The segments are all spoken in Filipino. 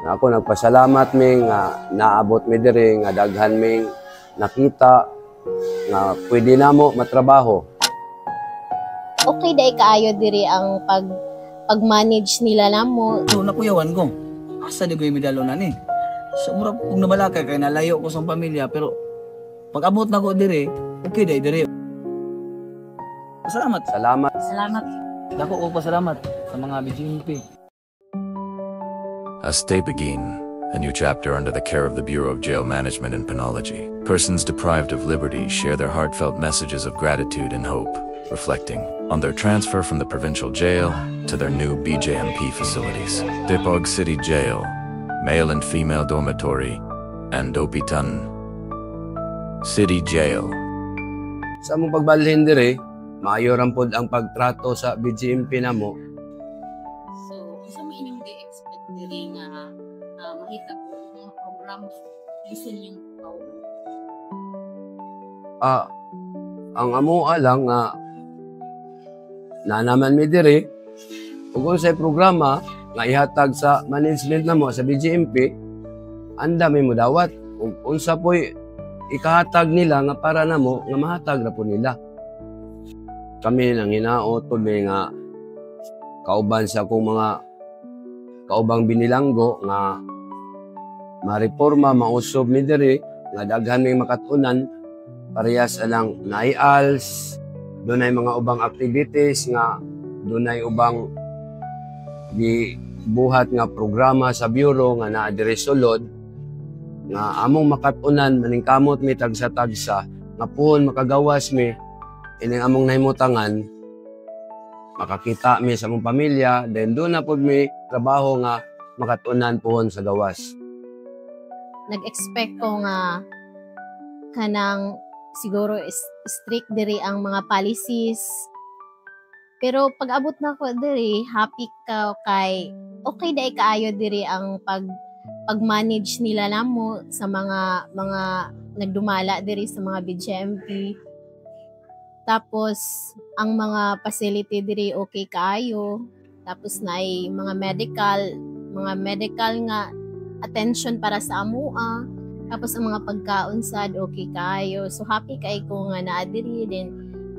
Ako nagpasalamat mi nga naabot mi diri nga daghan mi nakita nga pwede namo matrabaho. Okay dai kaayo diri ang pag-manage nila namo. So nakuyawan ko. Asa di ko medalo na ni. So mura kung nabalaka kay nalayo ko sa pamilya pero pag abot na ko diri, okay dai diri. Salamat. Salamat. Salamat. Dako ko pasalamat sa mga BGMP. As they begin a new chapter under the care of the Bureau of Jail Management and Penology, persons deprived of liberty share their heartfelt messages of gratitude and hope, reflecting on their transfer from the provincial jail to their new BJMP facilities. Dipog City Jail, male and female dormitory, and Dopitan City Jail. Sa among pagbalhin diri, maayo ra pod ang pagtrato sa BGMP namo. So, isa mo inyong di-expect diri nga makita ko mga programa gusto niyong kauban? Ang amo lang nga na naman mi diri ug unsay programa nga ihatag sa management namo sa BGMP, anda mi modawat ug unsa poy ikahatag nila nga para namo nga mahatag ra po nila. Kami nang hinaot pod mi nga kauban sa akong mga kaubang binilanggo nga mareforma mausob mi diri nga daghan may makatunan parehas alang naials, dunay mga ubang activities nga dunay ubang gibuhat nga programa sa bureau nga naa diri sulod nga among makatunan maningkamot mi tagsa-tagsa nga puhon makagawas mi ining among nahimutangan makakita mi sa among pamilya then doon na pod mi trabaho nga makatunan puhon sa gawas. Nag-expect ko nga kanang siguro strict diri ang mga policies. Pero pag abot na ko diri, happy ka kay okay dai kaayo diri ang pag-manage nila namo sa mga nagdumala diri sa mga BGMP. Tapos ang mga facility diri okay kaayo. Tapos naay mga medical nga attention para sa amua. Tapos ang mga pagkaon sad okay kaayo. So happy kay ko nga naa diri din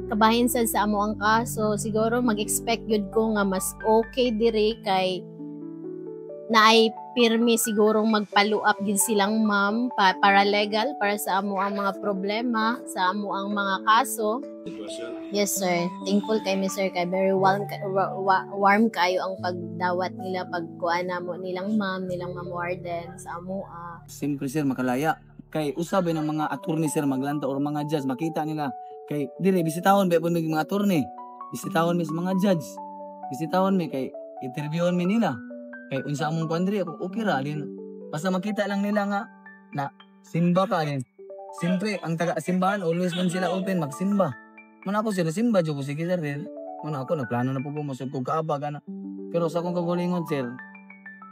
kabahin sad sa amo ang kaso. Siguro mag-expect yun ko nga mas okay diri kay naay pirmi siguro magpaluap gid silang ma'am para legal para sa amo ang mga problema sa amo ang mga kaso. Yes sir, thankful kay Mr. kay very warm kayo ang pagdawat nila pagkuan namo nilang ma'am warden sa amo. Siyempre sir makalaya kay usabay ng mga attorney sir maglanta or mga judge makita nila kay dire bisitahon ba pud mga attorney, bisitahon mi sa mga judge, bisitahon mi kay interviewon mi nila. Kay unsa among kuandri ako okay ra din. Basta makita lang nila nga na simba ka din. Siyempre ang taga-simbahan always man sila open magsimba. Man ako sila simba jud ko sige sir din. Man ako nagplano na po ko masud ko kaaba kana. Pero sa akong kagulingon sir,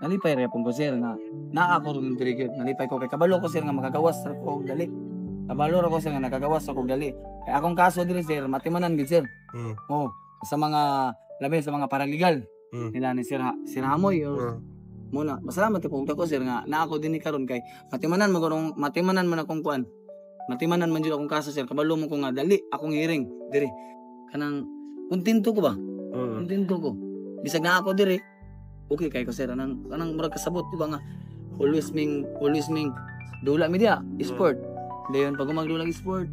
nalipay ra po ko sir nga naa ako rin diri nalipay ko kay kabalo ko sir nga makagawas ra ko dali. Kabalo ra ko sir nga nakagawas ako dali. Kay akong kaso diri sir matimanan gid sir. Oh, sa mga labi sa mga paralegal. Nila ni Sir Hamoy or muna masalamat ko sir nga na ako din ni karon kay matimanan man akong kuan matimanan man jud akong kaso sir kabalo mo ko nga dali akong hearing diri kanang kontento ko ba kontento ko bisag na ako diri okay kay ko sir kanang murag kasabot di ba nga always ming dula media sport dayon pag magdulag sport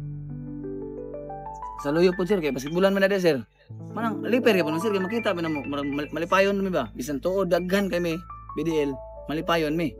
sa loyo po sir kay basketballan man na sir. Manang liper ka pa sir kay makita ba na mo malipayon mi ba bisan tuod daghan kay mi BDL malipayon mi